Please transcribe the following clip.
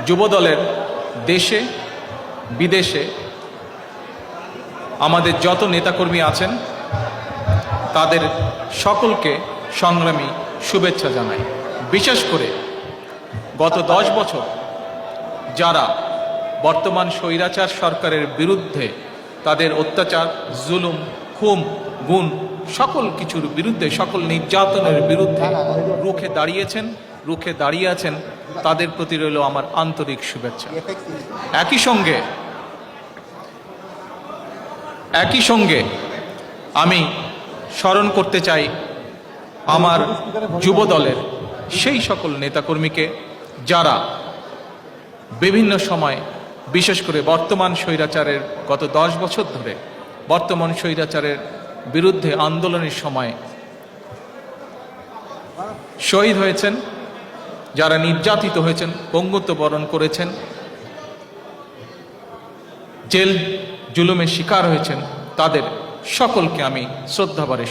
যুবদলের দেশে বিদেশে আমাদের যত নেতাকর্মী আছেন তাদের সকলকে সংগ্রামী শুভেচ্ছা জানাই। বিশেষ করে গত 10 বছর যারা বর্তমান স্বৈরাচার সরকারের বিরুদ্ধে তাদের অত্যাচার, জুলুম, খুন, গুণ সকল কিছুর বিরুদ্ধে, সকল নির্যাতনের বিরুদ্ধে রুখে দাঁড়িয়ে আছেন, তাদের প্রতি রইল আমার আন্তরিক শুভেচ্ছা। একই সঙ্গে আমি স্মরণ করতে চাই আমার যুব দলের সেই সকল নেতাকর্মীকে যারা বিভিন্ন সময়, বিশেষ করে বর্তমান স্বৈরাচারের গত 10 বছর ধরে বর্তমান স্বৈরাচারের বিরুদ্ধে আন্দোলনের সময় শহীদ হয়েছেন, যারা নির্যাতিত হয়েছেন, পঙ্গুত্ব বরণ করেছেন, জেল জুলুমের শিকার হয়েছেন, তাদের সকলকে আমি শ্রদ্ধাভরে